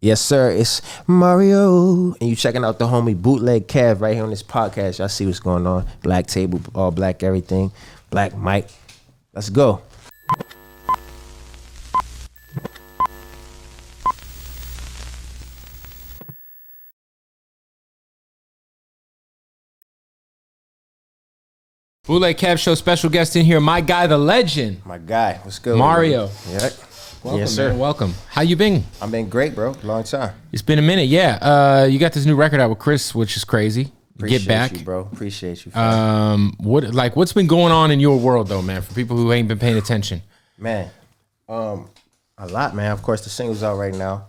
Yes, sir. It's Mario. And you checking out the homie Bootleg Kev right here on this podcast. Y'all see what's going on. Black table, all black everything. Black mic. Let's go. Bootleg Kev Show special guest in here, my guy, the legend. My guy. What's good? Mario. Yeah. Welcome, yes, sir. Man. Welcome. How you been? I've been great, bro. Long time. It's been a minute, yeah. You got this new record out with Chris, which is crazy. Appreciate Get back, you, bro. Appreciate you. What's been going on in your world though, man? For people who ain't been paying attention, man. A lot, man. Of course, the single's out right now.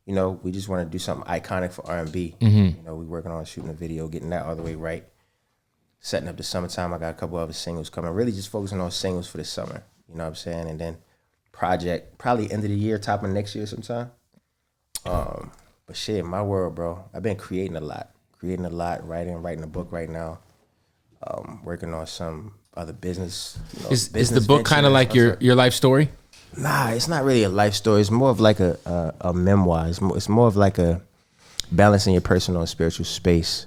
You know, we just want to do something iconic for R&B. You know, we working on shooting a video, getting that all the way right. Setting up the summertime. I got a couple other singles coming. Really just focusing on singles for the summer. You know what I'm saying? And then project probably end of the year, top of next year sometime. But shit, my world, bro. I've been creating a lot, writing a book right now. Working on some other business. You know, is the book kind of like your life story? Nah, it's not really a life story. It's more of like a memoir. It's more of like a balancing your personal and spiritual space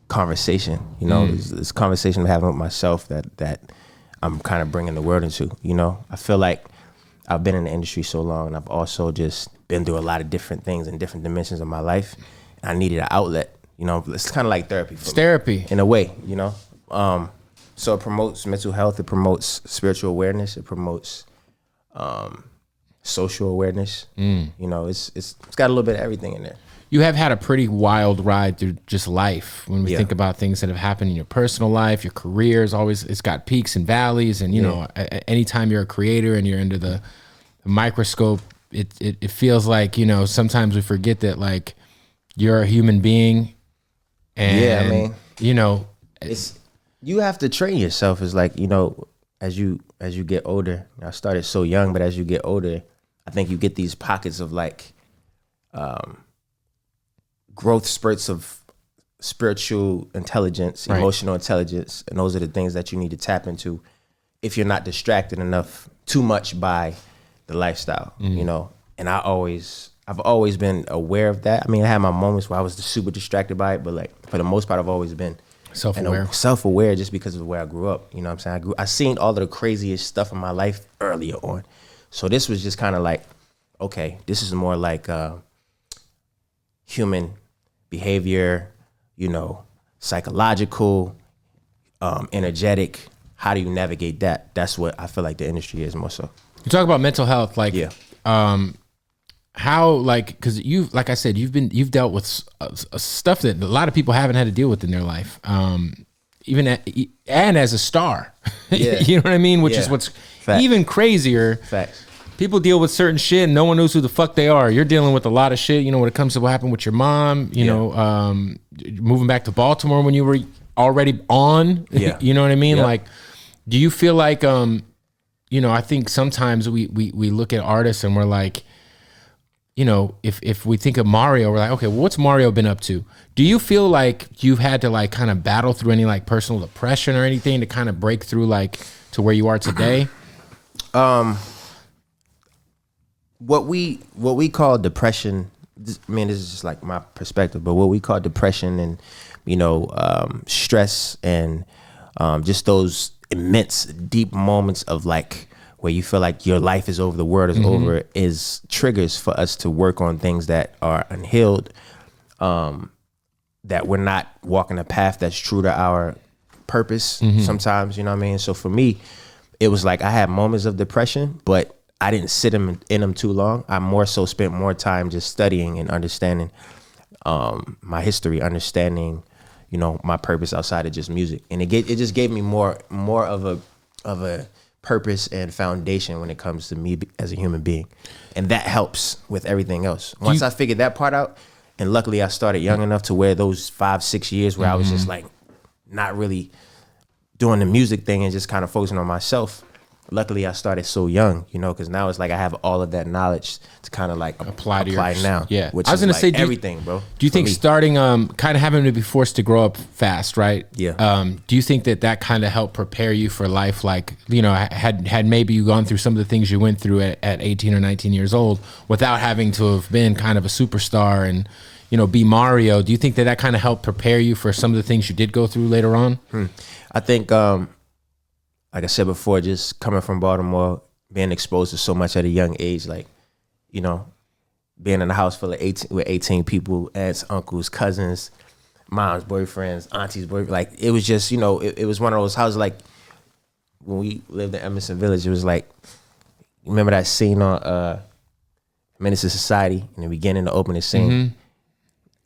conversation. You know, this conversation I'm having with myself that I'm kind of bringing the world into. You know, I feel like I've been in the industry so long, and I've also just been through a lot of different things in different dimensions of my life. And I needed an outlet. You know, it's kind of like therapy. It's therapy in a way. You know, so it promotes mental health. It promotes spiritual awareness. It promotes social awareness. You know, it's got a little bit of everything in there. You have had a pretty wild ride through just life. When we think about things that have happened in your personal life, your career is always, it's got peaks and valleys. And, you know, anytime you're a creator and you're under the microscope, it feels like, you know, sometimes we forget that, like, you're a human being. And, I mean, you know, you have to train yourself. It's like, you know, as you get older, I started so young, but as you get older, I think you get these pockets of like, growth spurts of spiritual intelligence, emotional intelligence, and those are the things that you need to tap into if you're not distracted enough too much by the lifestyle, you know. And I've always been aware of that. I mean, I had my moments where I was super distracted by it, but like for the most part, I've always been self-aware just because of where I grew up. You know what I'm saying? I seen all of the craziest stuff in my life earlier on. So this was just kind of like, okay, this is more like human behavior, you know, psychological, energetic. How do you navigate that? That's what I feel like the industry is more so. You talk about mental health, like, how, like, because like I said, you've dealt with stuff that a lot of people haven't had to deal with in their life, and as a star, you know what I mean? Which is what's even crazier. Facts. People deal with certain shit and no one knows who the fuck they are. You're dealing with a lot of shit, you know, when it comes to what happened with your mom, you know, moving back to Baltimore when you were already on, you know what I mean? Like, do you feel like, you know, I think sometimes we look at artists and we're like, you know, if we think of Mario, we're like, okay, well, what's Mario been up to? Do you feel like you've had to like kind of battle through any like personal depression or anything to kind of break through like to where you are today? What we call depression, I mean, this is just like my perspective, but what we call depression and, you know, stress and just those immense, deep moments of like where you feel like your life is over, the world is over, is triggers for us to work on things that are unhealed, that we're not walking a path that's true to our purpose sometimes, you know what I mean? So for me, it was like I had moments of depression, but I didn't sit in them too long. I more so spent more time just studying and understanding my history, understanding, you know, my purpose outside of just music. And it just gave me more of a purpose and foundation when it comes to me as a human being. And that helps with everything else. Once I figured that part out, and luckily I started young enough to where those 5-6 years where I was just like not really doing the music thing and just kind of focusing on myself, luckily I started so young, you know, because now it's like I have all of that knowledge to kind of like apply now. Yeah, which I was going to say everything, bro. Do you think starting kind of having to be forced to grow up fast, right? Yeah. Do you think that kind of helped prepare you for life? Like, you know, had maybe you gone through some of the things you went through at 18 or 19 years old without having to have been kind of a superstar and, you know, be Mario. Do you think that kind of helped prepare you for some of the things you did go through later on? I think, like I said before, just coming from Baltimore, being exposed to so much at a young age, like, you know, being in a house full of 18 people, aunts, uncles, cousins, mom's boyfriends, auntie's boyfriend. Like, it was just, you know, it was one of those houses, like, when we lived in Emerson Village, it was like, remember that scene on Menace to Society in the beginning, the opening scene? Mm-hmm.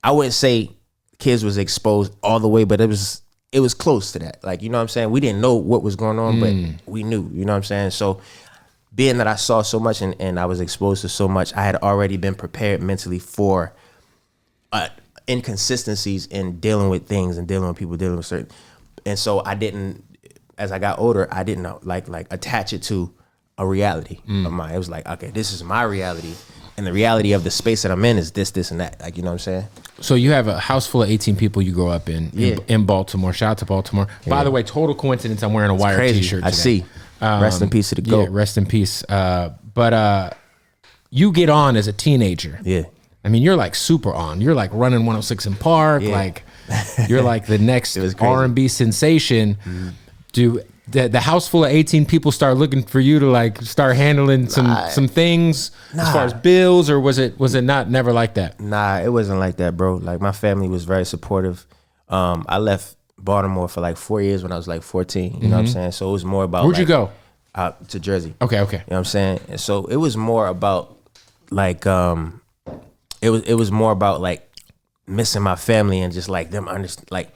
I wouldn't say kids was exposed all the way, but it was close to that. Like, you know what I'm saying? We didn't know what was going on, but we knew, you know what I'm saying? So being that I saw so much and I was exposed to so much, I had already been prepared mentally for inconsistencies in dealing with things and dealing with people, dealing with certain. And so I didn't, as I got older, I didn't know, like attach it to a reality of mine. It was like, okay, this is my reality. And the reality of the space that I'm in is this, and that. Like, you know what I'm saying? So you have a house full of 18 people you grow up in Baltimore. Shout out to Baltimore. Yeah. By the way, total coincidence, I'm wearing a Wire t-shirt today. I see. Rest in peace to the GOAT. Yeah, rest in peace. But you get on as a teenager. Yeah. I mean, you're like super on. You're like running 106 in Park. Yeah. Like, you're like the next R&B sensation. Do the house full of 18 people start looking for you to like start handling some things as far as bills, or was it not never like that? Nah, it wasn't like that, bro. Like, my family was very supportive. I left Baltimore for like 4 years when I was like 14. You know what I'm saying? So it was more about where'd you go? Out to Jersey. Okay. You know what I'm saying? And so it was more about like it was more about like missing my family and just like them like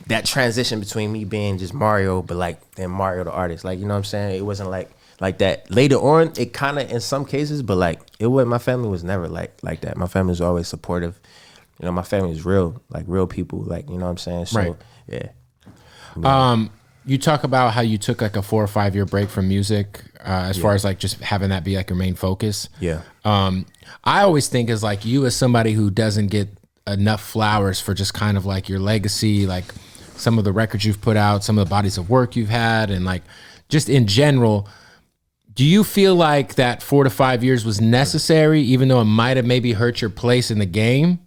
that transition between me being just Mario, but like then Mario the artist. Like, you know what I'm saying? It wasn't like that. Later on, it kind of in some cases, but like it wasn't. My family was never like that. My family was always supportive. You know, my family is real, like real people. Like, you know what I'm saying? So right. Yeah. You talk about how you took like a 4 or 5 year break from music, as far as like just having that be like your main focus. Yeah. I always think as like you as somebody who doesn't get enough flowers for just kind of like your legacy, like some of the records you've put out, some of the bodies of work you've had, and like just in general, do you feel like that 4 to 5 years was necessary, even though it might have maybe hurt your place in the game?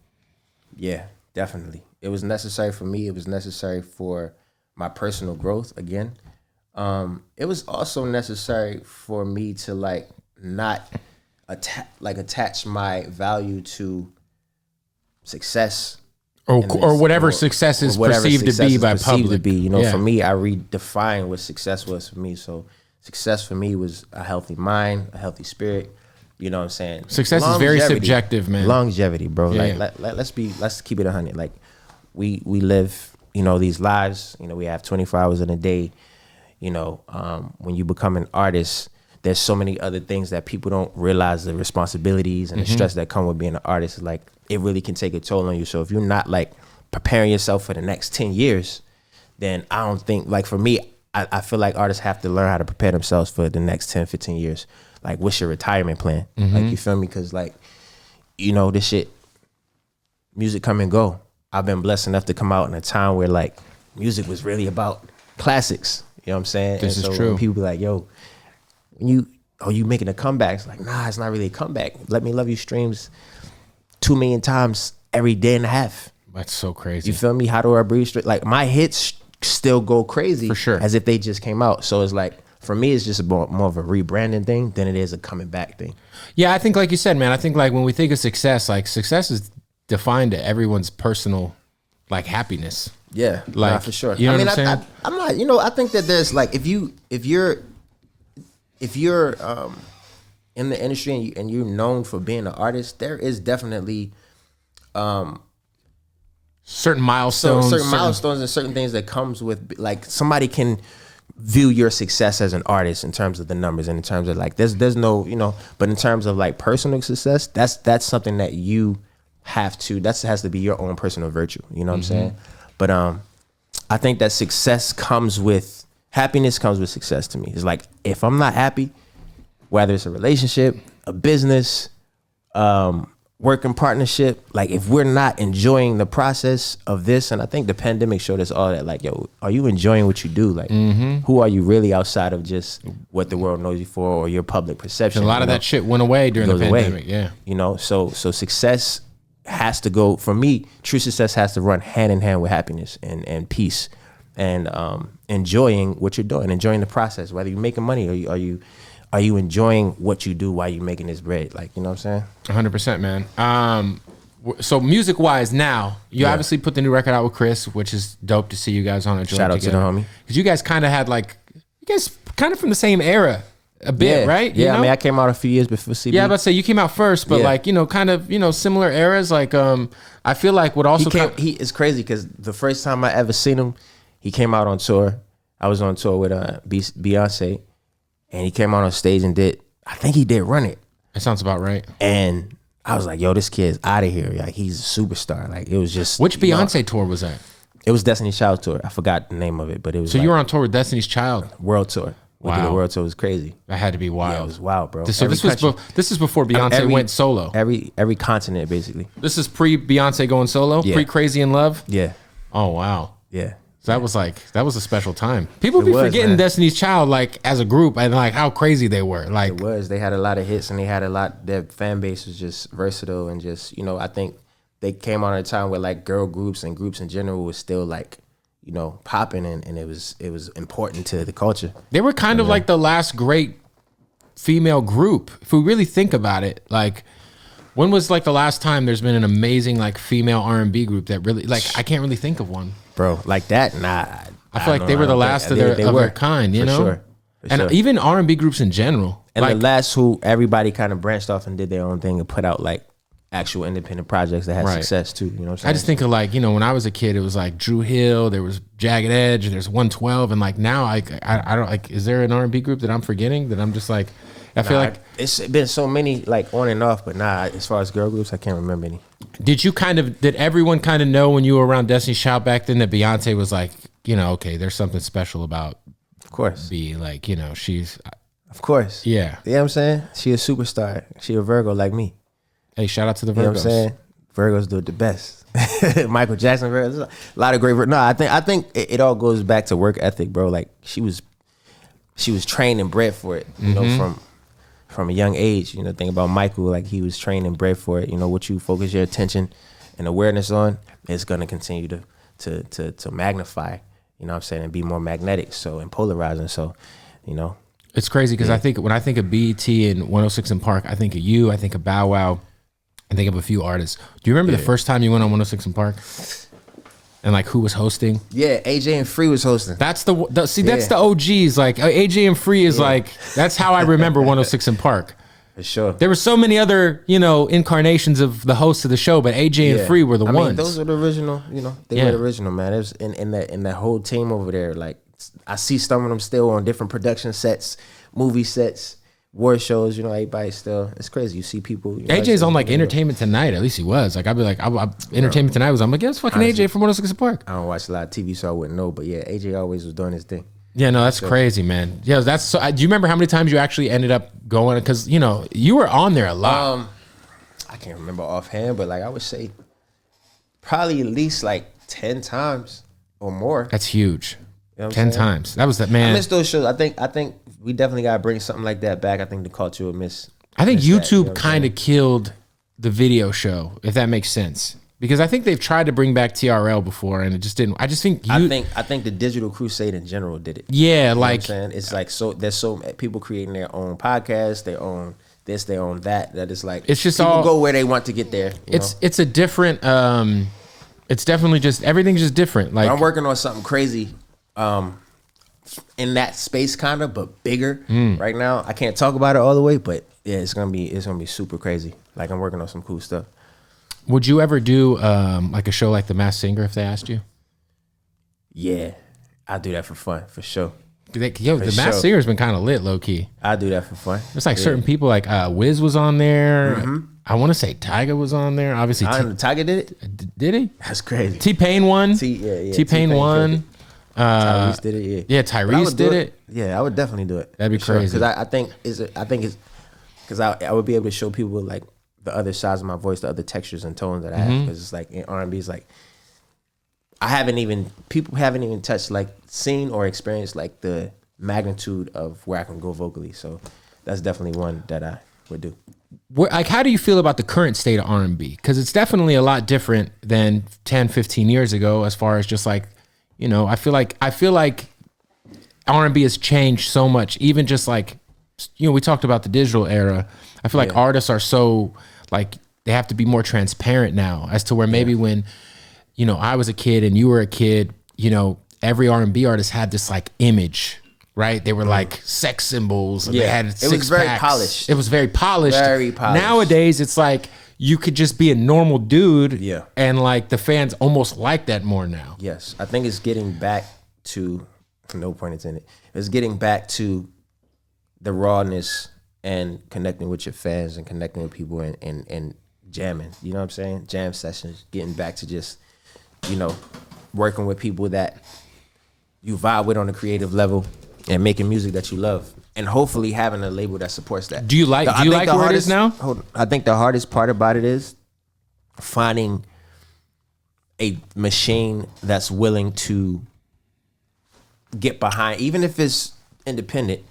Yeah, definitely. It was necessary for me. It was necessary for my personal growth again. It was also necessary for me to like not attach my value to success or whatever success is perceived to be by public. You know, for me, I redefined what success was for me. So success for me was a healthy mind, a healthy spirit. You know what I'm saying? Success is very subjective, man. Longevity, bro. Let's keep it 100. Like we live, you know, these lives. You know, we have 24 hours in a day. You know, when you become an artist, there's so many other things that people don't realize, the responsibilities and the stress that come with being an artist. Like, it really can take a toll on you. So if you're not like preparing yourself for the next 10 years, then I don't think, like for me, I feel like artists have to learn how to prepare themselves for the next 10, 15 years. Like, what's your retirement plan? Like, you feel me? Because like, you know, this shit, music come and go. I've been blessed enough to come out in a time where like music was really about classics. You know what I'm saying? This is true. People be like, yo, you making a comeback? It's like, nah, it's not really a comeback. Let Me Love You streams 2 million times every day and a half. That's so crazy. You feel me? How Do I Breathe Straight? Like, my hits still go crazy for sure, as if they just came out. So it's like, for me, it's just more of a rebranding thing than it is a coming back thing. Yeah, I think like you said, man, I think like when we think of success, like success is defined to everyone's personal like happiness. Yeah, like nah, for sure. You know what I'm saying? I'm not, you know, I think that there's like, if you're in the industry and you're known for being an artist, there is definitely certain milestones, and certain things that comes with, like, somebody can view your success as an artist in terms of the numbers and in terms of like there's no, you know, but in terms of like personal success, that's something that you have to, that has to be your own personal virtue. You know what I'm saying? But I think that success comes with happiness comes with success to me. It's like, if I'm not happy, whether it's a relationship, a business, working partnership, like if we're not enjoying the process of this, and I think the pandemic showed us all that, like, yo, are you enjoying what you do? Like, who are you really outside of just what the world knows you for or your public perception? And a lot of that shit went away during the pandemic. Yeah. You know, so success has to go, for me, true success has to run hand in hand with happiness and peace and enjoying what you're doing, enjoying the process, whether you're making money or are you enjoying what you do while you're making this bread? Like, you know what I'm saying? 100%, man. So music wise now, you obviously put the new record out with Chris, which is dope to see you guys on a joint Shout out together. to the homie. Because you guys kind of had from the same era a bit, right? Yeah, I mean, I came out a few years before CB. Yeah, I was about to say you came out first, but like, you know, kind of, you know, similar eras. Like, I feel like what also it's crazy because the first time I ever seen him, he came out on tour. I was on tour with Beyonce. And he came out on stage and I think he did Run It. That sounds about right. And I was like, yo, this kid's out of here. Like, he's a superstar. Like, it was just. Which Beyonce tour was that? It was Destiny's Child tour. I forgot the name of it, but it was. So you were on tour with Destiny's Child? World tour. We did a world tour. It was crazy. That had to be wild. Yeah, it was wild, bro. So this is before Beyonce went solo. Every continent, basically. This is pre-Beyonce going solo? Yeah. Pre-Crazy in Love? Yeah. Oh, wow. Yeah. So that was a special time. People be forgetting Destiny's Child, like, as a group, and like how crazy they were. Like, it was. They had a lot of hits, and their fan base was just versatile, and just, you know, I think they came on at a time where like girl groups and groups in general was still like, you know, popping, and it was important to the culture. They were kind of like the last great female group. If we really think about it, like, when was like the last time there's been an amazing like female R&B group that really, like, I can't really think of one. Bro, like that, nah. I feel like they were the last of their kind, you know? And even R&B groups in general. And like, the last who everybody kind of branched off and did their own thing and put out like actual independent projects that had success too. You know what I'm saying? I just think of like, you know, when I was a kid, it was like Drew Hill, there was Jagged Edge, there's 112, and like now I don't like, is there an R&B group that I'm forgetting that I'm just like, I feel like it's been so many like on and off, but as far as girl groups, I can't remember any. Did everyone kind of know when you were around Destiny's Child back then that Beyonce was like, you know, okay, there's something special about, of course, B, like, you know, she's, of course, yeah. You know what I'm saying? She a superstar. She a Virgo like me. Hey, shout out to the Virgos. You know what I'm saying? Virgos do it the best. Michael Jackson, Virgos, a lot of great. No, I think it all goes back to work ethic, bro. Like she was trained and bred for it. You know, from a young age. You know, think about Michael, like he was trained and bred for it. You know, what you focus your attention and awareness on is gonna continue to magnify. You know what I'm saying, and be more magnetic, so, and polarizing. So, you know. It's crazy because I think when I think of BET and 106 in Park, I think of you, I think of Bow Wow, I think of a few artists. Do you remember the first time you went on 106 in Park? And like who was hosting? Yeah, AJ and Free was hosting. That's that's the OGs. Like AJ and Free is like, that's how I remember 106 in Park. For sure. There were so many other, you know, incarnations of the hosts of the show, but AJ and Free were the ones. Mean, those are the original, you know, they were the original, man. It was in that whole team over there. Like I see some of them still on different production sets, movie sets, war shows, you know, everybody still, it's crazy. You see people. You know, AJ's on like Entertainment Tonight, at least he was. Like I'd be like, Entertainment Tonight was, I'm like, yeah, it's fucking honestly, AJ from 106 in Park. I don't watch a lot of TV, so I wouldn't know, but yeah, AJ always was doing his thing. Yeah, no, that's crazy, man. Yeah, that's so. Do you remember how many times you actually ended up going? Because you know you were on there a lot. I can't remember offhand, but like I would say, probably at least like 10 times or more. That's huge. You know 10 times. That was that, man. I miss those shows. I think we definitely gotta bring something like that back. I think the culture would miss. I think YouTube kind of killed the video show, if that makes sense. Because I think they've tried to bring back TRL before, and it just didn't. I just think I think the digital crusade in general did it. Yeah, you know like what I'm saying? It's like there's so people creating their own podcasts, their own this, their own that. That is like it's just people all go where they want to get there. It's a different. It's definitely just everything's just different. Like I'm working on something crazy, in that space kind of, but bigger right now. I can't talk about it all the way, but yeah, it's gonna be super crazy. Like I'm working on some cool stuff. Would you ever do like a show like The Masked Singer if they asked you? Yeah, I'd do that for fun, for sure. The Masked Singer's been kind of lit, low key. I'd do that for fun. It's like certain people, like Wiz was on there. I want to say Tyga was on there. Obviously, Tyga did it. Did he? That's crazy. T-Pain won. T-Pain won. Tyrese did it. Yeah, Tyrese did it. Yeah, I would definitely do it. That'd be crazy. Because I think it's because I would be able to show people like the other sides of my voice, the other textures and tones that I have. Because it's like in R&B, it's like people haven't even touched like seen or experienced like the magnitude of where I can go vocally. So that's definitely one that I would do. Like, how do you feel about the current state of R&B? Because it's definitely a lot different than 10, 15 years ago, as far as just like, you know, I feel like R&B has changed so much. Even just like, you know, we talked about the digital era. I feel like artists are so like, they have to be more transparent now, as to where maybe when, you know, I was a kid and you were a kid, you know, every R&B artist had this like image, right? They were like sex symbols. And they had six It was very packs. polished. It was very polished. Very polished. Nowadays, it's like you could just be a normal dude. Yeah. And like the fans almost like that more now. Yes, I think it's getting back to, no pun intended, it's getting back to the rawness and connecting with your fans and connecting with people and jamming. You know what I'm saying? Jam sessions, getting back to just, you know, working with people that you vibe with on a creative level and making music that you love. And hopefully having a label that supports that. Do you like where it is now? I think the hardest part about it is finding a machine that's willing to get behind, even if it's independent.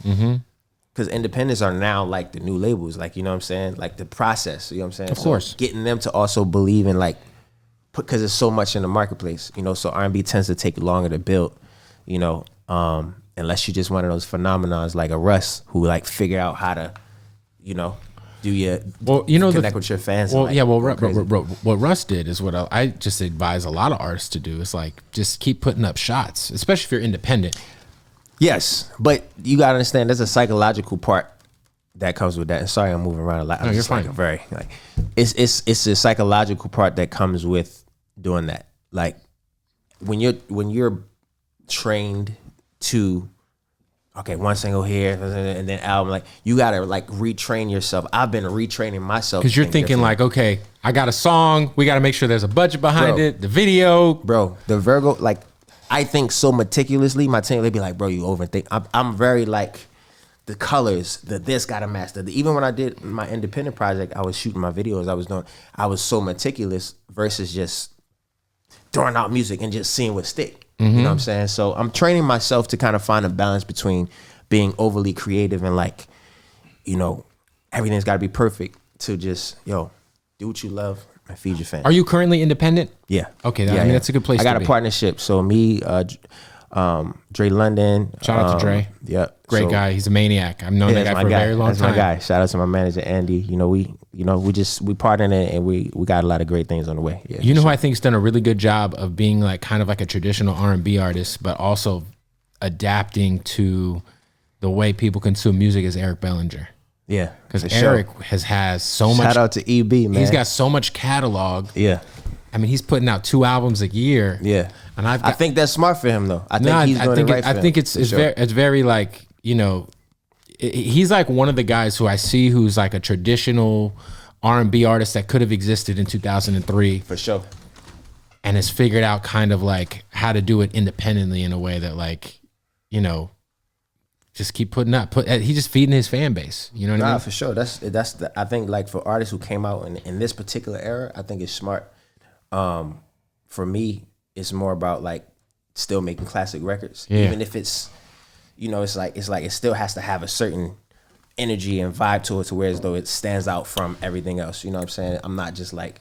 Because independents are now like the new labels, like, you know what I'm saying? Like the process, you know what I'm saying? Of course. Getting them to also believe in like, because there's so much in the marketplace, you know, so R&B tends to take longer to build, you know, unless you're just one of those phenomenons like a Russ who like figure out how to, you know, do your, connect with your fans. Well, and, like, yeah, well, what Russ did is what I just advise a lot of artists to do. Is like, just keep putting up shots, especially if you're independent. Yes, but you gotta understand there's a psychological part that comes with that. And sorry, I'm moving around a lot. No, you're fine. It's a psychological part that comes with doing that. Like when you're trained to, okay, one single here and then album, like you gotta like retrain yourself. I've been retraining myself Because you're thinking like, okay, I got a song, we gotta make sure there's a budget behind it, the video. Bro, the Virgo, like I think so meticulously. My team, they be like, bro, you overthink. I'm very like the colors, this gotta match. Even when I did my independent project, I was shooting my videos. I was so meticulous versus just throwing out music and just seeing what stick. You know what I'm saying? So I'm training myself to kind of find a balance between being overly creative and like, you know, everything's gotta be perfect to just, do what you love and feed your fans. Are you currently independent? Yeah. Okay, I mean, that's a good place to be. I got a partnership. So me, Dre London. Shout out to Dre. Yeah. Great guy. He's a maniac. I've known that guy for a very long time. That's my guy. Shout out to my manager, Andy. You know, we partnered and we got a lot of great things on the way. Yeah. You know who I think's done a really good job of being like kind of like a traditional R&B artist, but also adapting to the way people consume music is Eric Bellinger. Yeah. Because Eric has so much. Shout out to EB, man. He's got so much catalog. Yeah. I mean, he's putting out 2 albums a year. Yeah. And I think that's smart for him though. I think he's doing it right for him. I think it's very like, you know, he's like one of the guys who I see who's like a traditional R&B artist that could have existed in 2003. For sure. And has figured out kind of like how to do it independently in a way that like, you know, just keep putting up. He's just feeding his fan base. You know what I mean? For sure. I think like for artists who came out in this particular era, I think it's smart. For me, it's more about like still making classic records, even if it's, you know, it's like it still has to have a certain energy and vibe to it, to where as though it stands out from everything else. You know what I'm saying? I'm not just like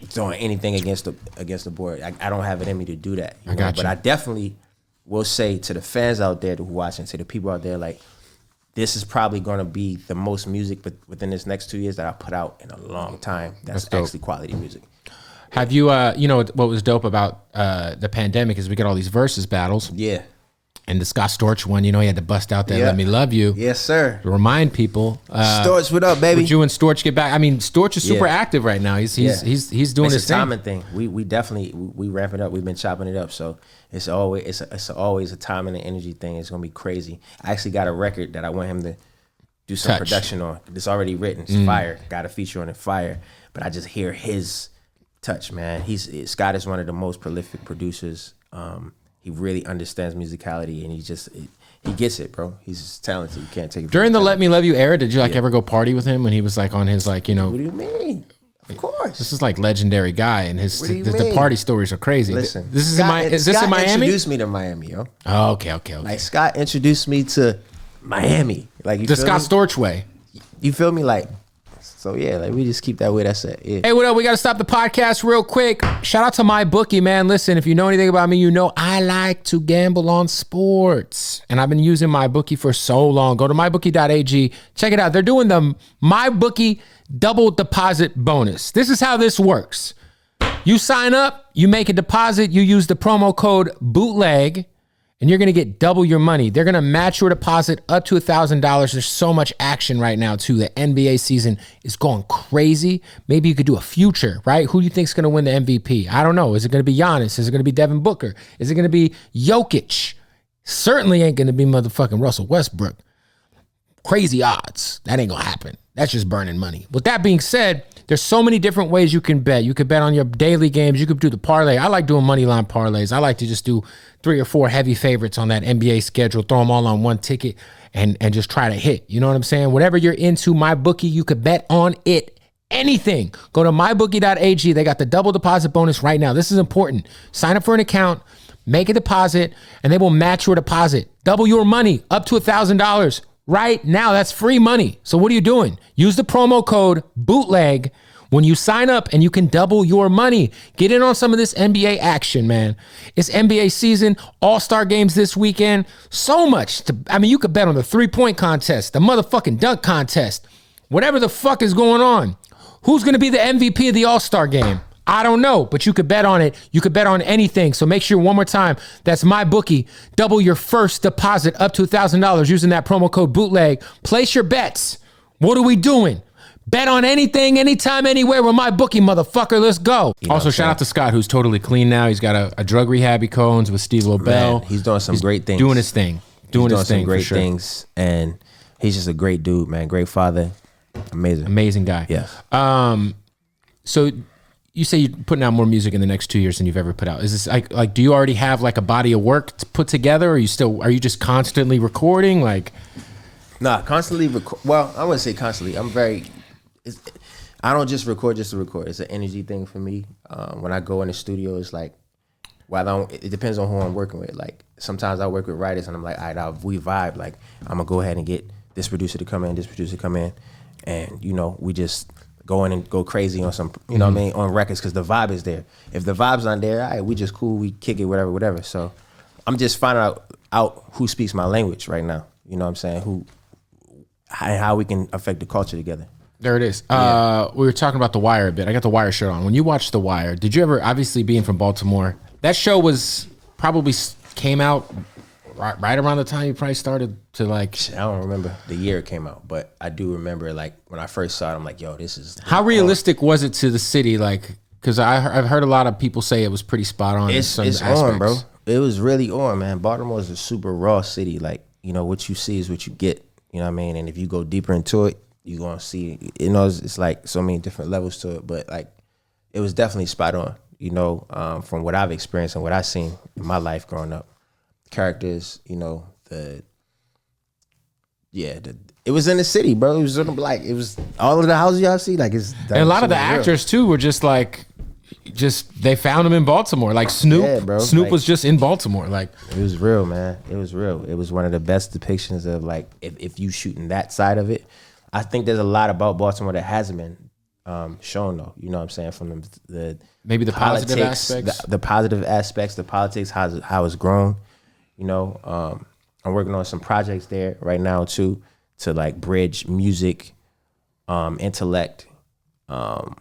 throwing anything against the board. I don't have it in me to do that. You know? But I definitely will say to the fans out there who watching, to the people out there, like, this is probably going to be the most music within this next 2 years that I put out in a long time. That's actually quality music. Have you, you know, what was dope about the pandemic is we got all these versus battles. Yeah. And the Scott Storch one, you know, he had to bust out that "Let Me Love You." Yes, sir. To remind people. Storch, what up, baby? Would you and Storch get back? I mean, Storch is super active right now. He's doing his thing. It's a timing thing. We definitely ramp it up. We've been chopping it up. So it's always a timing and energy thing. It's gonna be crazy. I actually got a record that I want him to do some production on. It's already written. It's fire. Got a feature on it, fire. But I just hear his touch, man. Scott is one of the most prolific producers he really understands musicality, and he gets it, bro. He's just talented. You can't take it. During the Let Me Love You era, did you like ever go party with him when he was like on his like, you know? What do you mean? Of course. This is like legendary guy, and the party stories are crazy. Listen, this is in Miami. Scott introduced me to Miami, yo. Oh, okay. Like Scott introduced me to Miami, like the Scott Storch way. You feel me? Like, so yeah, like we just keep that way. That's it. Yeah. Hey, what up? We got to stop the podcast real quick. Shout out to my bookie, man. Listen, if you know anything about me, you know I like to gamble on sports, and I've been using my bookie for so long. Go to mybookie.ag. Check it out. They're doing the MyBookie double deposit bonus. This is how this works. You sign up, you make a deposit, you use the promo code BOOTLEG, and you're going to get double your money. They're going to match your deposit up to $1,000. There's so much action right now, too. The NBA season is going crazy. Maybe you could do a future, right? Who do you think is going to win the MVP? I don't know. Is it going to be Giannis? Is it going to be Devin Booker? Is it going to be Jokic? Certainly ain't going to be motherfucking Russell Westbrook. Crazy odds. That ain't going to happen. That's just burning money. With that being said, there's so many different ways you can bet. You could bet on your daily games. You could do the parlay. I like doing money line parlays. I like to just do 3 or 4 heavy favorites on that NBA schedule, throw them all on one ticket and just try to hit. You know what I'm saying? Whatever you're into, MyBookie, you could bet on it. Anything. Go to mybookie.ag. They got the double deposit bonus right now. This is important. Sign up for an account, make a deposit, and they will match your deposit. Double your money up to $1,000. Right now, that's free money. So what are you doing? Use the promo code BOOTLEG when you sign up, and you can double your money. Get in on some of this NBA action, man. It's NBA season, all-star games this weekend. So much. You could bet on the three-point contest, the motherfucking dunk contest, whatever the fuck is going on. Who's going to be the MVP of the all-star game? I don't know, but you could bet on it. You could bet on anything. So make sure one more time, that's MyBookie. Double your first deposit up to $1,000 using that promo code BOOTLEG. Place your bets. What are we doing? Bet on anything, anytime, anywhere with MyBookie, motherfucker. Let's go. Also, shout out to Scott, who's totally clean now. He's got a drug rehab he co-owns with Steve Lobel. Man, he's doing some great things. Doing his thing. Doing some great things. And he's just a great dude, man. Great father. Amazing guy. Yeah. So you say you're putting out more music in the next 2 years than you've ever put out. Is this like do you already have like a body of work to put together, or are you just constantly recording? Like, nah, constantly record. Well, I wouldn't say constantly. I don't just record just to record. It's an energy thing for me. When I go in the studio, it's like, it depends on who I'm working with. Like sometimes I work with writers and I'm like, all right, we vibe. Like I'm gonna go ahead and get this producer to come in, and we just go in and go crazy on some, what I mean, on records, because the vibe is there. If the vibe's not there, all right, we just cool, we kick it, whatever. So I'm just finding out who speaks my language right now. You know what I'm saying? How we can affect the culture together. There it is. Yeah. We were talking about The Wire a bit. I got The Wire shirt on. When you watched The Wire, did you ever, obviously being from Baltimore, that show was probably came out right around the time you probably started to like... I don't remember the year it came out, but I do remember like when I first saw it, I'm like, yo, this is... How realistic was it to the city? Like, because I've heard a lot of people say it was pretty spot on. It's on, bro. It was really on, man. Baltimore is a super raw city. Like, what you see is what you get. You know what I mean? And if you go deeper into it, you're going to see, it's like so many different levels to it. But like, it was definitely spot on, from what I've experienced and what I've seen in my life growing up. Characters, it was in the city, bro. It was sort of like, it was all of the houses y'all see. Like, and a lot of the actors too were just like, they found him in Baltimore. Like Snoop, yeah, bro. Snoop was just in Baltimore. Like, it was real, man. It was real. It was one of the best depictions of like, if you shooting that side of it. I think there's a lot about Baltimore that hasn't been shown though. You know what I'm saying? From the maybe the politics, positive aspects, the positive aspects, the politics, how it's grown. I'm working on some projects there right now too, to like bridge music, intellect, and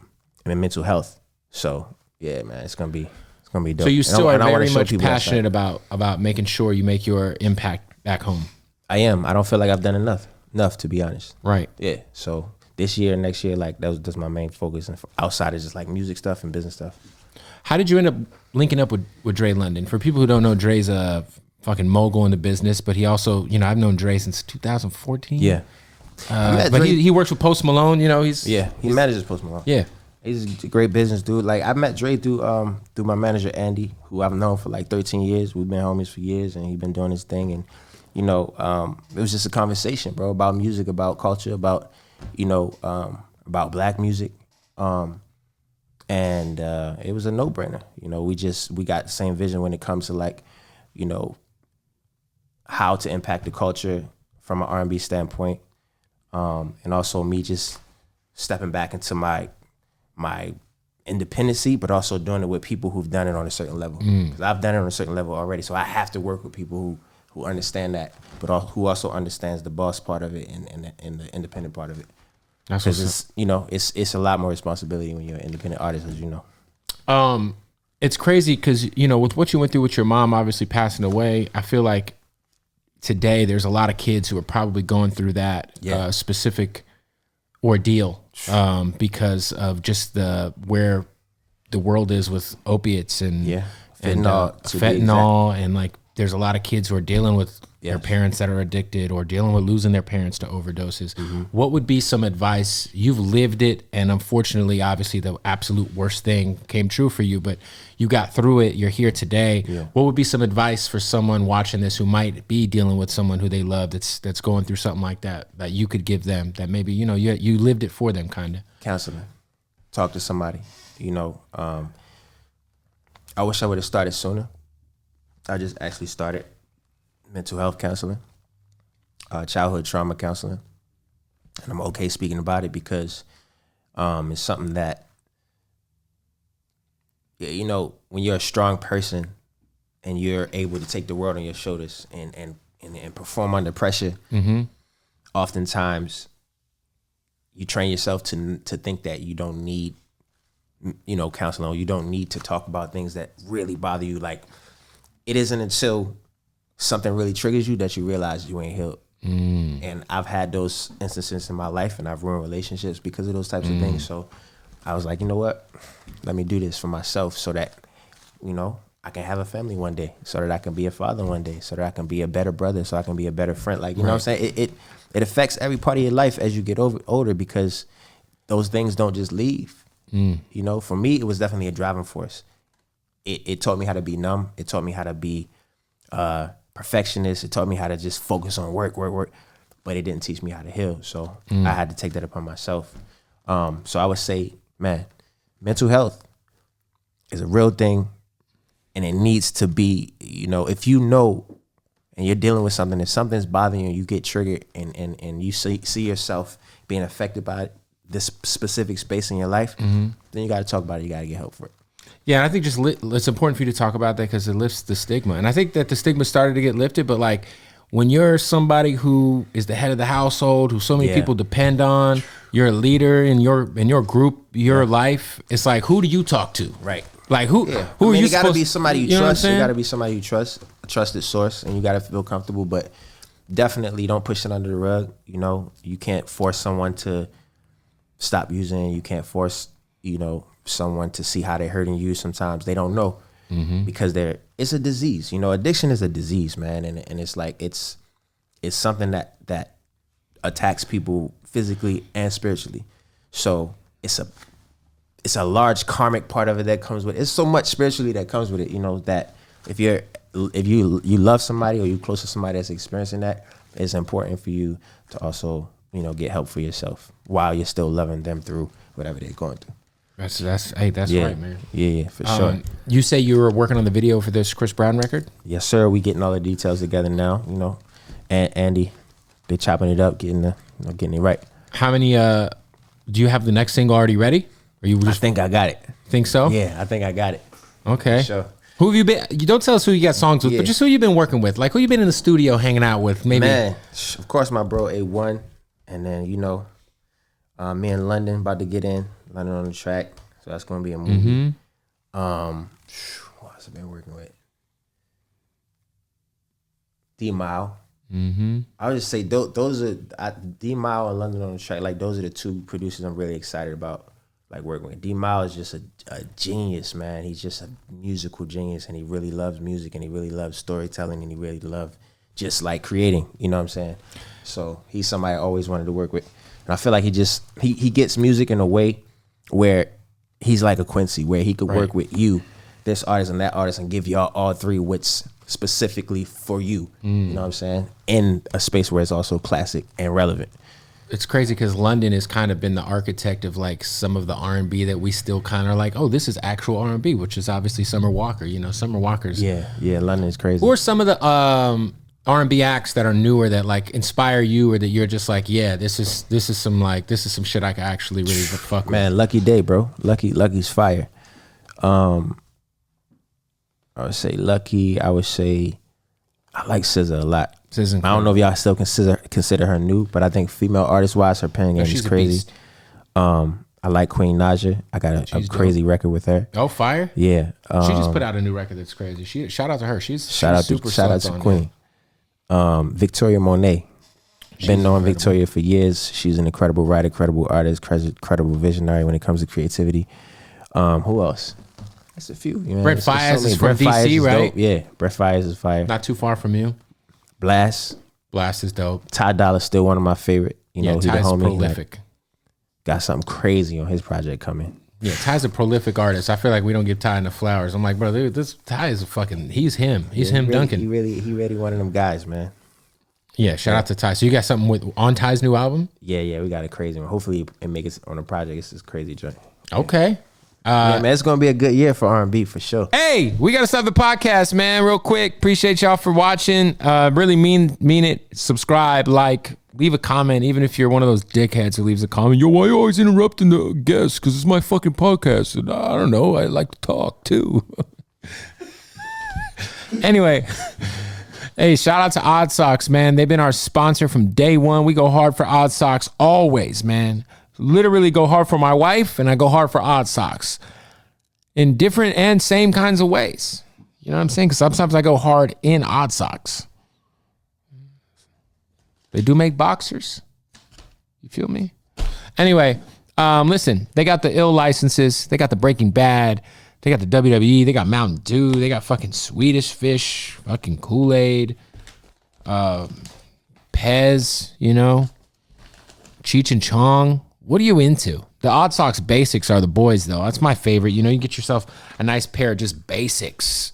mental health. So yeah, man, it's gonna be dope. So you still are very much passionate about making sure you make your impact back home. I am. I don't feel like I've done enough to be honest. Right. Yeah. So this year, next year, like that's my main focus, and outside is just like music stuff and business stuff. How did you end up linking up with Dre London? For people who don't know, Dre's a fucking mogul in the business, but he also, I've known Dre since 2014. Yeah. But he works with Post Malone. He manages Post Malone. Yeah. He's a great business dude. Like I met Dre through my manager Andy, who I've known for like 13 years. We've been homies for years, and he's been doing his thing. And you know, it was just a conversation, bro, about music, about culture, about about black music. And it was a no-brainer. You know, we got the same vision when it comes to like, you know, how to impact the culture from an R&B standpoint. And also me just stepping back into my independency, but also doing it with people who've done it on a certain level. 'Cause I've done it on a certain level already, so I have to work with people who understand that, but who also understands the boss part of it and the independent part of it. Because it's a lot more responsibility when you're an independent artist, as you know. It's crazy because, you know, with what you went through with your mom obviously passing away, I feel like today there's a lot of kids who are probably going through that specific ordeal because of just where the world is with opiates and fentanyl and like there's a lot of kids who are dealing with their parents that are addicted or dealing with losing their parents to overdoses. What would be some advice? You've lived it, and unfortunately, obviously, the absolute worst thing came true for you, but you got through it. You're here today. Yeah. What would be some advice for someone watching this who might be dealing with someone who they love that's going through something like that you could give them that maybe, you know, you lived it for them, kind of? Counseling. Talk to somebody. You know, I wish I would have started sooner. I just actually started mental health counseling, childhood trauma counseling, and I'm okay speaking about it because it's something that, you know, when you're a strong person and you're able to take the world on your shoulders and perform under pressure, oftentimes you train yourself to think that you don't need, you know, counseling, or you don't need to talk about things that really bother you. Like, it isn't until something really triggers you that you realize you ain't healed. And I've had those instances in my life, and I've ruined relationships because of those types of things. So I was like, you know what? Let me do this for myself so that, you know, I can have a family one day, so that I can be a father one day, so that I can be a better brother, so I can be a better friend. Like, you know what I'm saying? It affects every part of your life as you get older because those things don't just leave. You know, for me, it was definitely a driving force. It taught me how to be numb. It taught me how to be perfectionist. It taught me how to just focus on work. But it didn't teach me how to heal. So I had to take that upon myself. So I would say, man, mental health is a real thing. And it needs to be, you know, if you know and you're dealing with something, if something's bothering you, you get triggered and you see yourself being affected by this specific space in your life, then you got to talk about it. You got to get help for it. Yeah, and I think it's important for you to talk about that because it lifts the stigma. And I think that the stigma started to get lifted, but like when you're somebody who is the head of the household, who so many people depend on, you're a leader in your group, your life, it's like, who do you talk to? Right. Like who are you? It got to be somebody you trust. It got to be somebody you trust, a trusted source, and you got to feel comfortable. But definitely don't push it under the rug. You know, you can't force someone to stop using. You can't force, you know, someone to see how they're hurting you. Sometimes they don't know because it's a disease. You know, addiction is a disease, man, and it's like it's something that attacks people physically and spiritually. So it's a large karmic part of it that comes with it. It's so much spiritually that comes with it, you know, that if you love somebody or you're close to somebody that's experiencing that, it's important for you to also, you know, get help for yourself while you're still loving them through whatever they're going through. That's right, man. Yeah, for sure. You say you were working on the video for this Chris Brown record? Yes, sir. We getting all the details together now, you know. And Andy, they chopping it up, getting it right. How many do you have the next single already ready? Or you just I think I got it. Think so? Yeah, I think I got it. Okay. Sure. Who have you been? You don't tell us who you got songs with, but just who you been working with. Like who you been in the studio hanging out with? Maybe. Man, of course, my bro A1, and then you know, me in London about to get in London on the track, so that's gonna be a movie. Who else I been working with? D-Mile. I would just say those are D-Mile and London on the track. Like those are the two producers I'm really excited about. Like working with D-Mile is just a genius, man. He's just a musical genius, and he really loves music, and he really loves storytelling, and he really loves just like creating. You know what I'm saying? So he's somebody I always wanted to work with, and I feel like he gets music in a way where he's like a Quincy where he could work with you, this artist and that artist, and give y'all all three what's specifically for you. You know what I'm saying? In a space where it's also classic and relevant. It's crazy because London has kind of been the architect of like some of the R&B that we still kind of like, oh, this is actual R&B, which is obviously Summer Walker. You know, Summer Walker's. Yeah, London is crazy. Or some of the R&B acts that are newer that like inspire you, or that you're just like, yeah, this is some shit I can actually really fuck with. Man, Lucky Day, bro. Lucky's fire. I would say Lucky. I would say I like SZA a lot. I don't know if y'all still consider her new, but I think female artist wise, her pen game is crazy. I like Queen Naja. I got a crazy record with her. Oh, fire! Yeah, she just put out a new record that's crazy. Shout out to her. Shout out to Queen. Victoria Monet. Been knowing Victoria for years. She's an incredible writer, incredible artist, incredible visionary when it comes to creativity. Who else? That's a few. You know, Brett Fires is from DC, right? Dope. Yeah, Brett Fires is fire. Not too far from you. Blast is dope. Ty Dolla's still one of my favorite. You know, he's the homie. Prolific. Got something crazy on his project coming. Yeah, Ty's a prolific artist. I feel like we don't give Ty enough flowers. I'm like, bro, this Ty is he's him. He's him really, Duncan. He really one of them guys, man. Yeah, shout out to Ty. So you got something on Ty's new album? Yeah, we got a crazy one. Hopefully it makes it on the project. It's this crazy joint. Okay. Yeah, man, it's gonna be a good year for R&B for sure. Hey, we gotta stop the podcast, man, real quick. Appreciate y'all for watching. Really mean it. Subscribe, like, leave a comment, even if you're one of those dickheads who leaves a comment. Yo, why you always interrupting the guests? Because it's my fucking podcast, and I don't know, I like to talk too. Anyway, hey, shout out to Odd Socks, man. They've been our sponsor from day one. We go hard for Odd Socks always, man. Literally go hard for my wife, and I go hard for Odd Socks in different and same kinds of ways. You know what I'm saying? Because sometimes I go hard in Odd Socks. They do make boxers. You feel me? Anyway, listen, they got the ill licenses. They got the Breaking Bad. They got the WWE. They got Mountain Dew. They got fucking Swedish Fish, fucking Kool-Aid, Pez, you know, Cheech and Chong. What are you into? The Odd Socks basics are the boys, though. That's my favorite. You know, you get yourself a nice pair of just basics.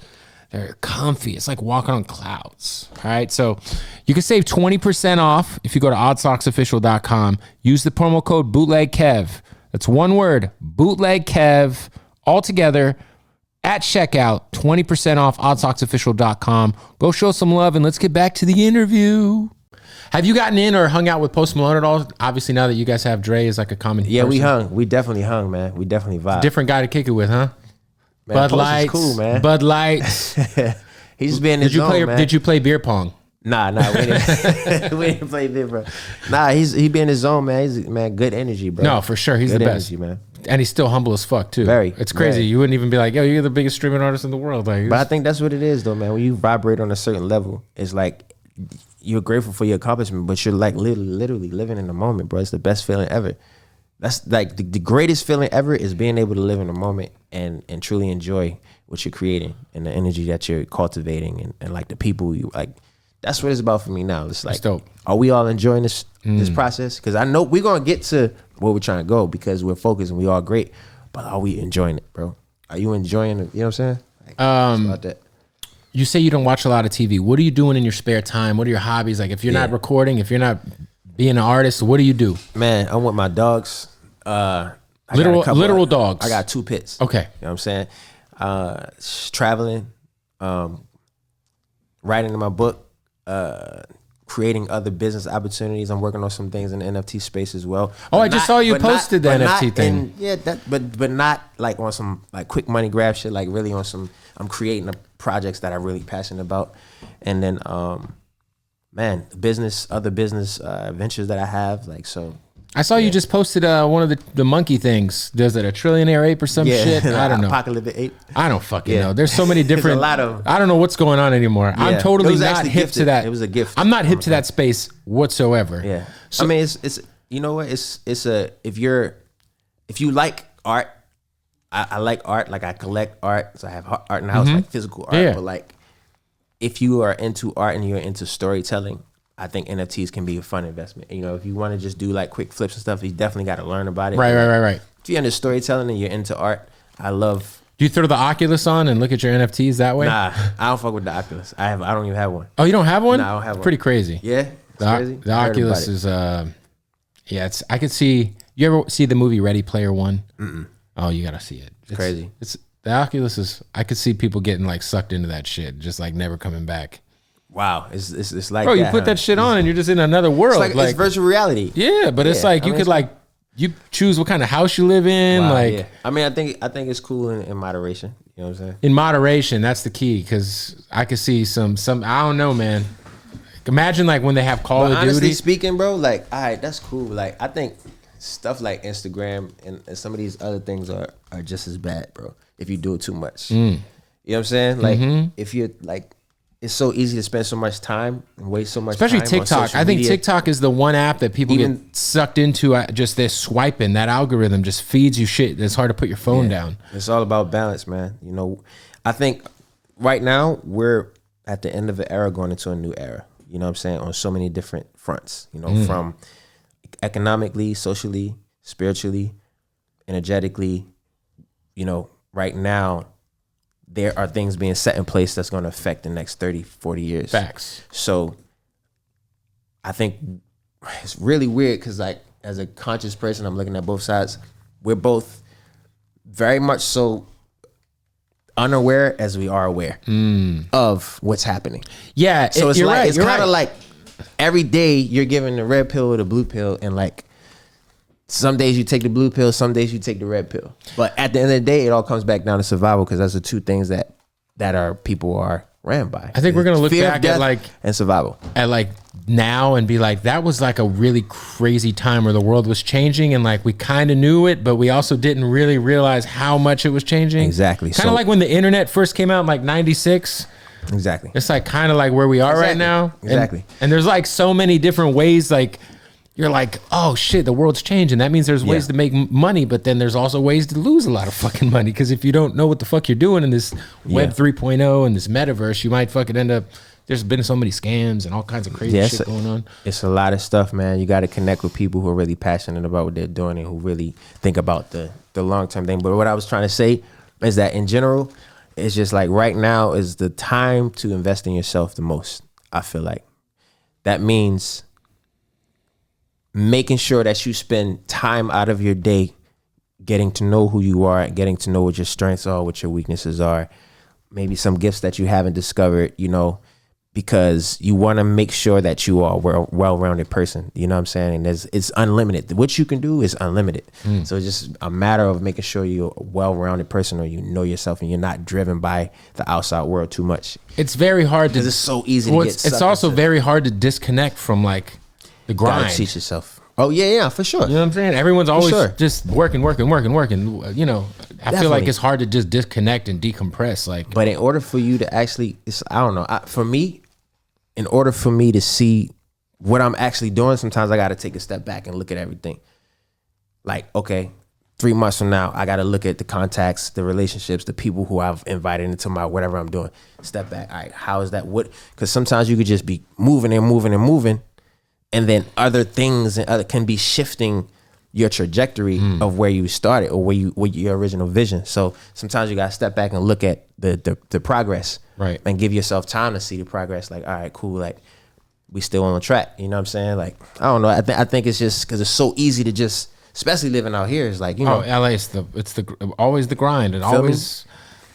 They're comfy. It's like walking on clouds. All right. So you can save 20% off if you go to oddsocksofficial.com. Use the promo code Bootleg Kev. That's one word, Bootleg Kev, all together at checkout. 20% off oddsocksofficial.com. Go show some love, and let's get back to the interview. Have you gotten in or hung out with Post Malone at all? Obviously, now that you guys have Dre as like a common person. We hung. We definitely hung, man. We definitely vibed. Different guy to kick it with, huh? Man, Bud Post is Lights, cool, man. Bud Lights. He's just being his own, man. Did you play beer pong? Nah, we didn't play beer, bro. Nah, he being his own, man. He's good energy, bro. No, for sure, he's good the best, energy, man. And he's still humble as fuck too. Very. It's crazy. Very. You wouldn't even be like, yo, you're the biggest streaming artist in the world. Like, but I think that's what it is, though, man. When you vibrate on a certain level, it's like you're grateful for your accomplishment, but you're like literally living in the moment, bro. It's the best feeling ever. That's like the greatest feeling ever is being able to live in the moment and truly enjoy what you're creating and the energy that you're cultivating and like the people you like. That's what it's about for me now. It's like, are we all enjoying this process? Because I know we're gonna get to where we're trying to go because we're focused and we all great. But are we enjoying it, bro? Are you enjoying it? You know what I'm saying? Like, it's about that. You say you don't watch a lot of TV. What are you doing in your spare time? What are your hobbies? Like if you're not recording, if you're not being an artist, what do you do? Man, I'm with my dogs. Literal dogs. I got 2 pits. Okay. You know what I'm saying? Traveling, writing in my book, creating other business opportunities. I'm working on some things in the NFT space as well. Oh, I just saw you posted the NFT thing. But not like on some like quick money grab shit, like really on some, I'm creating projects that I'm really passionate about. And then, man, other business ventures that I have, like, so. I saw you just posted one of the monkey things. Does it a trillionaire ape or some shit? I don't know. Apocalyptic ape. I don't fucking know. There's so many different. There's a lot of. I don't know what's going on anymore. Yeah. I'm totally not hip to that. It was a gift. I'm not hip to that space whatsoever. Yeah. So, I mean, it's you know what? It's a if you like art, I like art. Like I collect art, so I have art in the house, like physical art. Yeah. But like, if you are into art and you're into storytelling, I think NFTs can be a fun investment. You know, if you want to just do like quick flips and stuff, you definitely got to learn about it. Right. if you're into storytelling and you're into art, I love. Do you throw the Oculus on and look at your NFTs that way? Nah, I don't fuck with the Oculus. I don't even have one. Oh, you don't have one? No, I don't have one. Pretty crazy. Yeah, it's crazy. The Oculus is it's. I could see. You ever see the movie Ready Player One? Oh, you gotta see it. It's crazy. It's the Oculus is. I could see people getting like sucked into that shit, just like never coming back. Wow, it's like bro, that, you put that shit on and you're just in another world. It's like it's virtual reality. Yeah, but it's like you could like you choose what kind of house you live in. Wow, like, yeah. I mean, I think it's cool in moderation. You know what I'm saying? In moderation, that's the key. Because I could see some. I don't know, man. Imagine like when they have Call of Duty. Honestly speaking, bro, like, all right, that's cool. Like, I think stuff like Instagram and some of these other things are just as bad, bro. If you do it too much, you know what I'm saying? Like, if you're like. It's so easy to spend so much time and waste so much especially time TikTok. I think TikTok is the one app that people get sucked into. Just this swiping, that algorithm just feeds you shit. It's hard to put your phone down. It's all about balance, man. You know, I think right now we're at the end of an era going into a new era. You know what I'm saying? On so many different fronts, you know, from economically, socially, spiritually, energetically, you know, right now, there are things being set in place that's going to affect the next 30, 40 years. Facts. So I think it's really weird because, like, as a conscious person, I'm looking at both sides. We're both very much so unaware as we are aware of what's happening. Yeah. So it's you're like, right, it's kind of like every day you're given the red pill or the blue pill, and like, some days you take the blue pill, some days you take the red pill. But at the end of the day, it all comes back down to survival because that's the two things that people are ran by. I think we're gonna look back at like and survival at like now and be like, that was like a really crazy time where the world was changing and like we kind of knew it, but we also didn't really realize how much it was changing. Exactly. Kind of like when the internet first came out in like 96. Exactly. It's like kind of like where we are right now. Exactly. And there's like so many different ways, like you're like, oh shit, the world's changing. That means there's ways to make money, but then there's also ways to lose a lot of fucking money. Because if you don't know what the fuck you're doing in this Web 3.0 and this metaverse, you might fucking end up. There's been so many scams and all kinds of crazy shit going on. It's a lot of stuff, man. You got to connect with people who are really passionate about what they're doing and who really think about the long term thing. But what I was trying to say is that in general, it's just like right now is the time to invest in yourself the most. I feel like that means making sure that you spend time out of your day getting to know who you are, getting to know what your strengths are, what your weaknesses are, maybe some gifts that you haven't discovered, you know, because you want to make sure that you are a well-rounded person. You know what I'm saying? And it's unlimited. What you can do is unlimited. So it's just a matter of making sure you're a well-rounded person, or you know yourself and you're not driven by the outside world too much. It's very hard to. It's so easy to get sucked It's also into. very hard to disconnect from like the grind. Gotta teach yourself. Oh yeah, for sure. You know what I'm saying? Everyone's always sure. just working. You know, I feel like it's hard to just disconnect and decompress. Like, but in order for you to actually, I don't know. For me, in order for me to see what I'm actually doing, sometimes I got to take a step back and look at everything. Like, okay, 3 months from now, I got to look at the contacts, the relationships, the people who I've invited into my whatever I'm doing. Step back. All right, how is that? What? Because sometimes you could just be moving and moving and moving, and then other things and other can be shifting your trajectory of where you started or what your original vision. So sometimes you got to step back and look at the progress, right, and give yourself time to see the progress. Like, all right, cool. Like, we still on the track. You know what I'm saying? Like, I don't know. I think it's just because it's so easy to just, especially living out here. It's like, you know, LA, it's always the grind and always.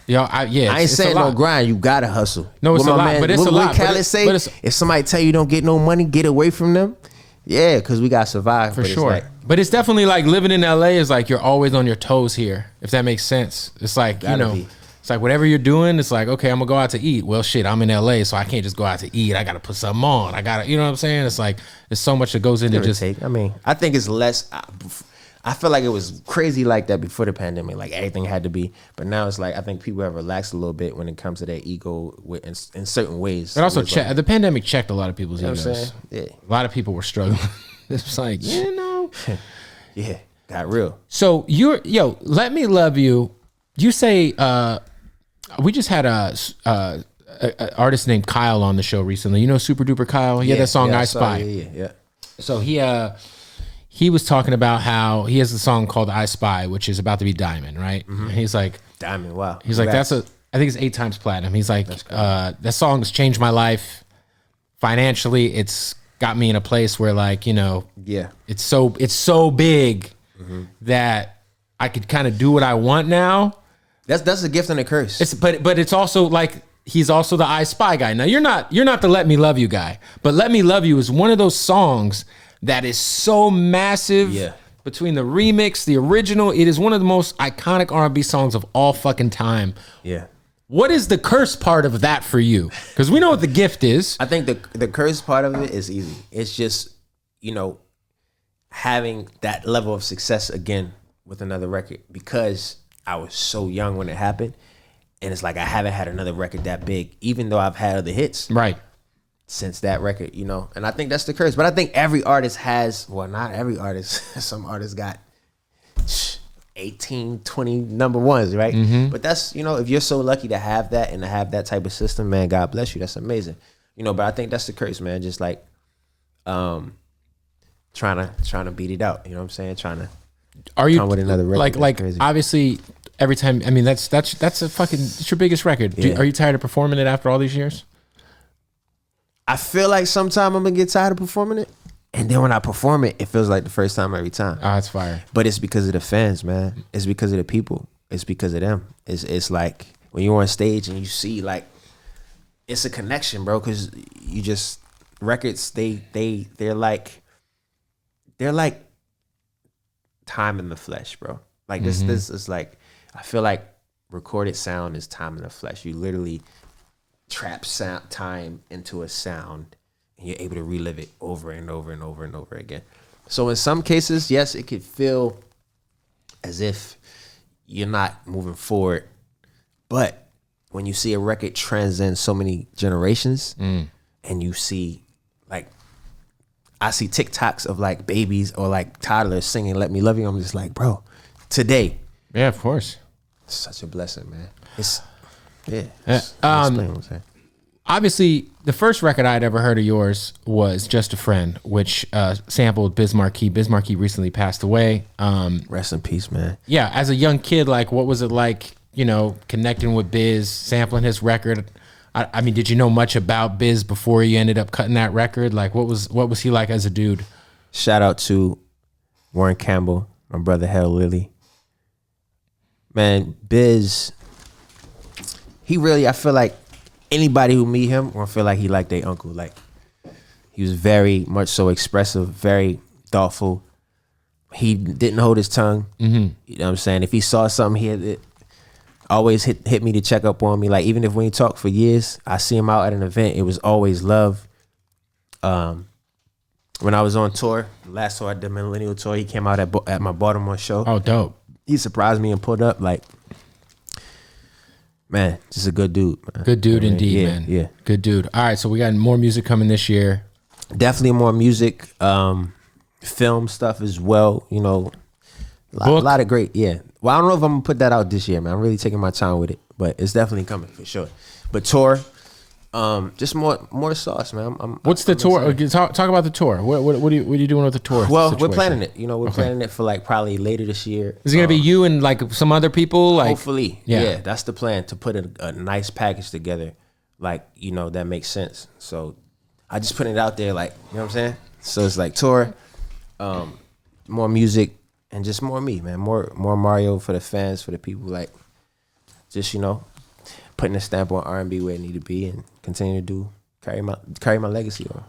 I ain't saying no grind. You gotta hustle. No, it's a lot, but it's a lot. What Khaled say? If somebody tell you don't get no money, get away from them. Yeah, because we gotta survive. For sure. But it's definitely like living in LA is like you're always on your toes here, if that makes sense. It's like, you know, it's like whatever you're doing, it's like, okay, I'm gonna go out to eat. Well, shit, I'm in LA, so I can't just go out to eat. I gotta put something on. I gotta, you know what I'm saying? It's like there's so much that goes into just. I mean, I think it's less. I feel like it was crazy like that before the pandemic. Like everything had to be, but now it's like I think people have relaxed a little bit when it comes to their ego in certain ways. But also, the pandemic checked a lot of people's egos. You know what I'm saying? Yeah, a lot of people were struggling. It's like, you know, yeah, got real. So Let Me Love You. You say we just had a artist named Kyle on the show recently. You know, Super Duper Kyle. He had that song I Spy. Yeah. So he was talking about how he has a song called I Spy, which is about to be Diamond, right? And he's like, Diamond, wow. He's like, I think it's 8 times platinum. He's like, that song has changed my life financially. It's got me in a place where, like, you know, it's so big that I could kind of do what I want now. That's a gift and a curse. But it's also like, he's also the I Spy guy. Now you're not the Let Me Love You guy, but Let Me Love You is one of those songs that is so massive. Yeah. Between the remix, the original, it is one of the most iconic R&B songs of all fucking time. Yeah. What is the curse part of that for you? Because we know what the gift is. I think the curse part of it is easy. It's just, you know, having that level of success again with another record, because I was so young when it happened. And it's like I haven't had another record that big, even though I've had other hits. Right. Since that record, you know, and I think that's the curse. But I think every artist has, well, not every artist. Some artists got 18, 20 number ones, right? But that's, you know, if you're so lucky to have that and to have that type of system, man, God bless you. That's amazing. You know, but I think that's the curse, man. Just like trying to beat it out. You know what I'm saying? Trying to come with another record. Like obviously every time, I mean, that's a fucking, it's your biggest record. Yeah. Are you tired of performing it after all these years? I feel like sometime I'm gonna get tired of performing it, and then when I perform it, it feels like the first time every time. Oh, it's fire. But it's because of the fans, man. It's because of the people. It's because of them. It's like when you're on stage and you see, like, it's a connection, bro. Because you just records, they're like time in the flesh, bro. Like this is like, I feel like recorded sound is time in the flesh. You literally trap sound time into a sound, and you're able to relive it over and over and over and over again. So in some cases, yes, it could feel as if you're not moving forward, but when you see a record transcend so many generations, and you see, like, I see TikToks of like babies or like toddlers singing "Let Me Love You," I'm just like, bro, today, Yeah, of course. it's such a blessing, man. It's Obviously, the first record I'd ever heard of yours was "Just a Friend," which sampled Biz Markie. Biz Markie recently passed away. Rest in peace, man. Yeah, as a young kid, like, what was it like, you know, connecting with Biz, sampling his record? I mean, did you know much about Biz before you ended up cutting that record? Like, what was he like as a dude? Shout out to Warren Campbell, my brother Hell Lily. Man, Biz, he really, I feel like anybody who meet him will feel like he like their uncle. Like, he was very much so expressive, very thoughtful. He didn't hold his tongue. You know what I'm saying? If he saw something, he had always hit me to check up on me. Like, even if we ain't talked for years, I see him out at an event, it was always love. When I was on tour, last tour I did, Millennial Tour, he came out at my Baltimore show. Oh, dope. He surprised me and pulled up, like, man, just a good dude, man. Good dude, indeed, man. Yeah. Good dude. All right, so we got more music coming this year. Definitely more music, film stuff as well, you know. A lot of great, yeah. Well, I don't know if I'm gonna put that out this year, man. I'm really taking my time with it, but it's definitely coming for sure. But tour, just more sauce, man. What's the tour? Talk about the tour. What are you doing with the tour? Well, situation? we're planning it. You know, we're planning it for like probably later this year. Is it gonna be you and like some other people? Like, hopefully, yeah. That's the plan, to put a nice package together, like, you know, that makes sense. So I just put it out there, like, you know what I'm saying. So it's like tour, more music, and just more me, man. More Mario for the fans, for the people. Like, just, you know, putting a stamp on R&B where it need to be, and continue to carry my legacy on.